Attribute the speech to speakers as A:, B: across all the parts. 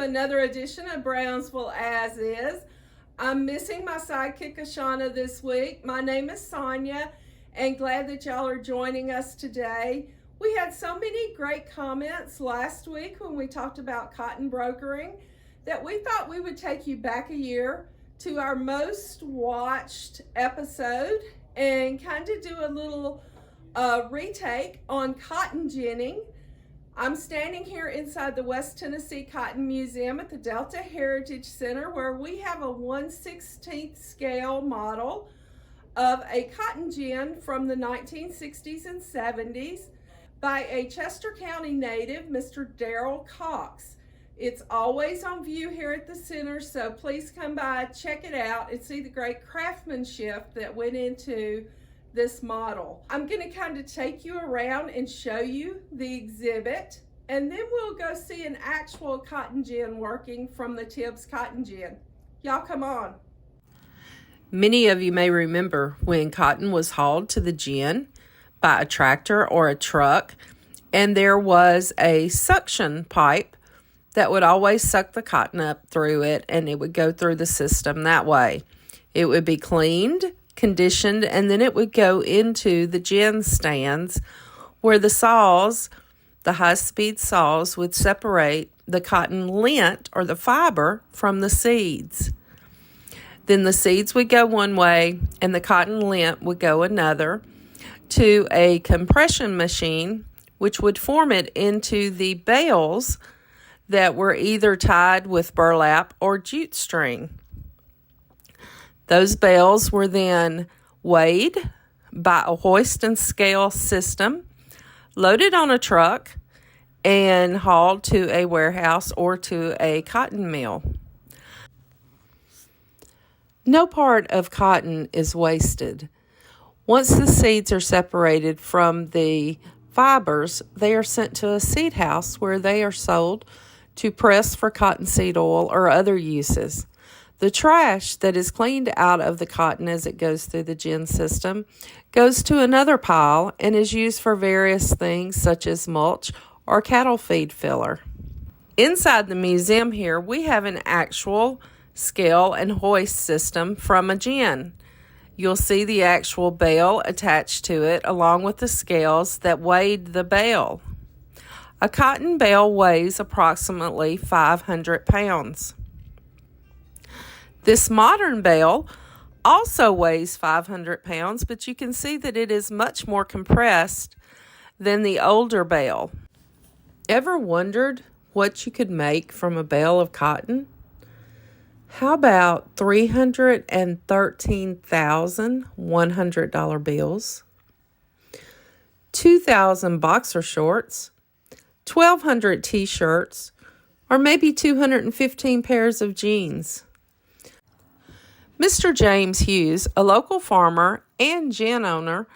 A: another edition of Brownsville As Is. I'm missing my sidekick Ashana this week. My name is Sonia, and glad that y'all are joining us today. We had so many great comments last week when we talked about cotton brokering that we thought we would take you back a year to our most watched episode and kind of do a little retake on cotton ginning. I'm standing here inside the West Tennessee Cotton Museum at the Delta Heritage Center, where we have a 1/16 scale model of a cotton gin from the 1960s and 70s by a Chester County native, Mr. Darrell Cox. It's always on view here at the center, so please come by, check it out, and see the great craftsmanship that went into this model. I'm going to kind of take you around and show you the exhibit, and then we'll go see an actual cotton gin working from the Tibbs cotton gin. Y'all come on.
B: Many of you may remember when cotton was hauled to the gin by a tractor or a truck, and there was a suction pipe that would always suck the cotton up through it, and it would go through the system that way. It would be cleaned, conditioned, and then it would go into the gin stands where the saws, the high-speed saws, would separate the cotton lint or the fiber from the seeds. Then the seeds would go one way and the cotton lint would go another to a compression machine, which would form it into the bales that were either tied with burlap or jute string. Those bales were then weighed by a hoist and scale system, loaded on a truck, and hauled to a warehouse or to a cotton mill. No part of cotton is wasted. Once the seeds are separated from the fibers, they are sent to a seed house where they are sold to press for cottonseed oil or other uses. The trash that is cleaned out of the cotton as it goes through the gin system goes to another pile and is used for various things such as mulch or cattle feed filler. Inside the museum here, we have an actual scale and hoist system from a gin. You'll see the actual bale attached to it along with the scales that weighed the bale. A cotton bale weighs approximately 500 pounds. This modern bale also weighs 500 pounds, but you can see that it is much more compressed than the older bale. Ever wondered what you could make from a bale of cotton? How about 313,000 $100 bills, 2,000 boxer shorts, 1,200 t-shirts, or maybe 215 pairs of jeans? Mr. James Hughes, a local farmer and gin owner,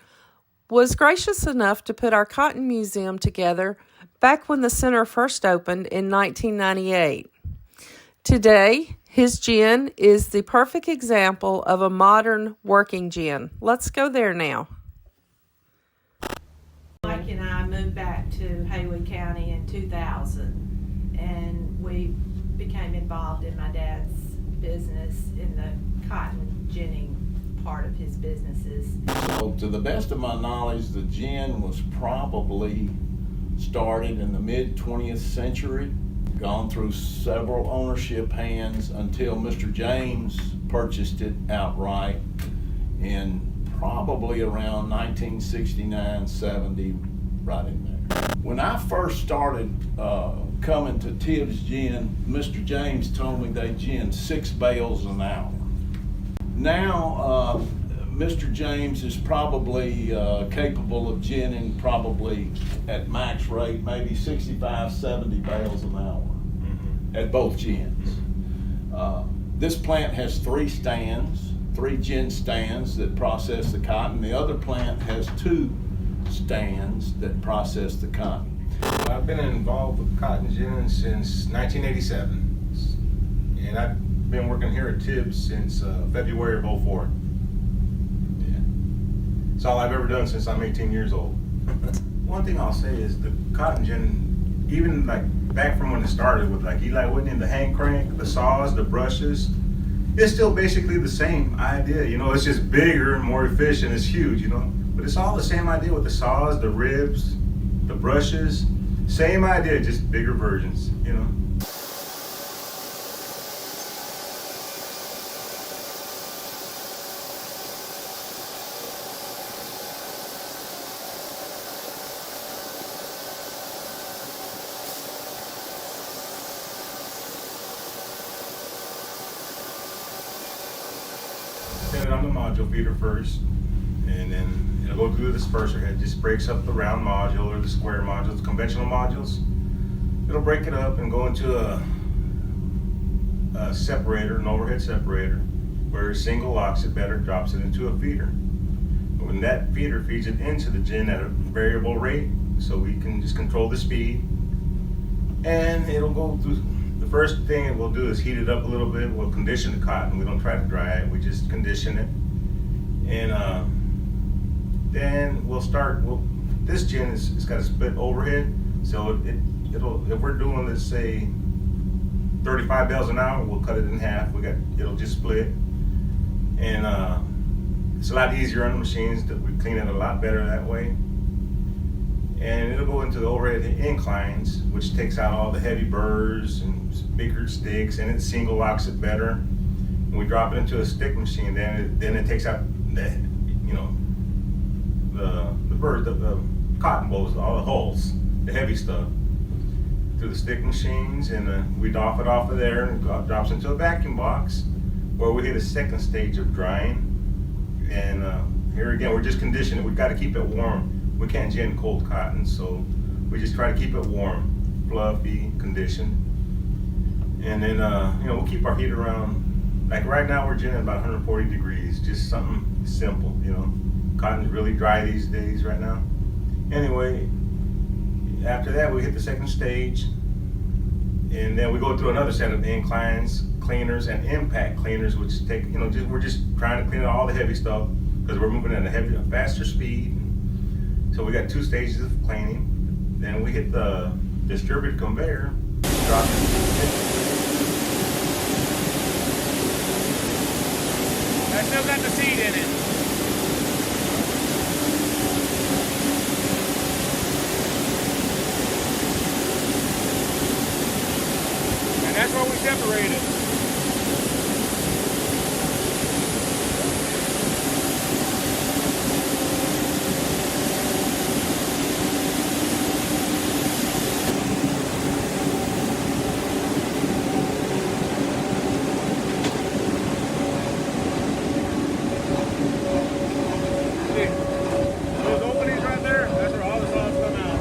B: was gracious enough to put our cotton museum together back when the center first opened in 1998. Today, his gin is the perfect example of a modern working gin. Let's go there now.
C: Mike and I moved back to Haywood County in 2000, and we became involved in my dad's business in the cotton ginning part of his businesses.
D: So to the best of my knowledge, the gin was probably started in the mid-20th century, gone through several ownership hands until Mr. James purchased it outright in probably around 1969-70, right in there. When I first started coming to Tibbs Gin, Mr. James told me they gin 6 bales an hour. Now, Mr. James is probably capable of ginning probably at max rate, maybe 65, 70 bales an hour at both gins. This plant has 3 gin stands that process the cotton. The other plant has 2 stands that process the cotton.
E: I've been involved with cotton ginning since 1987, and I've been working here at Tibbs since February of '04.
D: Yeah.
E: It's all I've ever done since I'm 18 years old. One thing I'll say is the cotton gin, even like back from when it started with like Eli Whitney, the hand crank, the saws, the brushes, it's still basically the same idea. You know, it's just bigger and more efficient. It's huge, you know, but it's all the same idea with the saws, the ribs, the brushes, same idea, just bigger versions, you know. Set it on the module feeder first, and then it'll go through the disperser head. Just breaks up the round module or the square modules, conventional modules. It'll break it up and go into a separator, an overhead separator, where a single locks it better, drops it into a feeder. When that feeder feeds it into the gin at a variable rate, so we can just control the speed, and it'll go through. The first thing it will do is heat it up a little bit. We'll condition the cotton. We don't try to dry it. We just condition it. And then we'll start. This gin it's got a split overhead. So it'll if we're doing, let's say, 35 bales an hour, we'll cut it in half. It'll just split. And it's a lot easier on the machines. We clean it a lot better that way. And it'll go into the overhead inclines, which takes out all the heavy burrs and bigger sticks, and it single locks it better. And we drop it into a stick machine, then it takes out the burrs, the cotton bolts, all the holes, the heavy stuff, through the stick machines, and we doff it off of there, and it drops into a vacuum box, where we hit a second stage of drying. And here again, we're just conditioning. We've got to keep it warm. We can't gin cold cotton, so we just try to keep it warm, fluffy, conditioned. And then, we'll keep our heat around, like right now we're ginning about 140 degrees, just something simple, you know. Cotton's really dry these days right now. Anyway, after that we hit the second stage, and then we go through another set of inclines, cleaners, and impact cleaners, which take, we're just trying to clean out all the heavy stuff, because we're moving at a faster speed. So we got 2 stages of cleaning. Then we hit the distributed conveyor, drop it.
F: I still got the seed in it. And that's where we separate it. Those openings right there, that's where all the solids come out.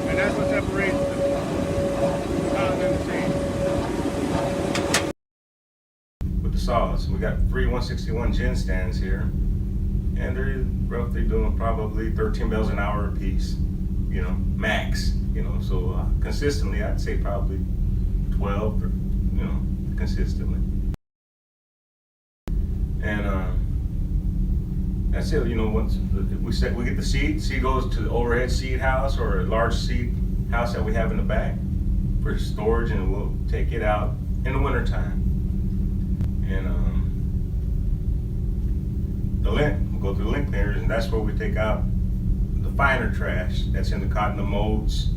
F: And that's what separates the cotton and the seed.
E: With the solids, we got 3 161 gin stands here, and they're roughly doing probably 13 bales an hour a piece, max, so consistently I'd say probably 12, consistently. And that's it. Once we get the seed goes to the overhead seed house or a large seed house that we have in the back for storage, and we'll take it out in the wintertime. And we'll go through the lint cleaners, and that's where we take out the finer trash that's in the cotton, the motes,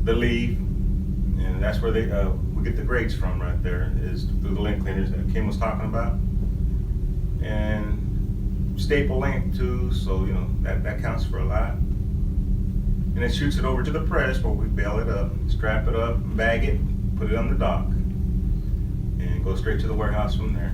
E: the leaf, and that's where we get the grates from right there, is through the lint cleaners that Kim was talking about. And staple length too, so that counts for a lot. And it shoots it over to the press where we bale it up, strap it up, bag it, put it on the dock, and go straight to the warehouse from there.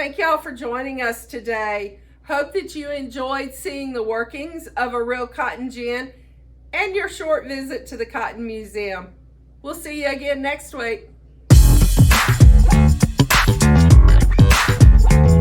A: Thank y'all for joining us today. Hope that you enjoyed seeing the workings of a real cotton gin and your short visit to the Cotton Museum. We'll see you again next week.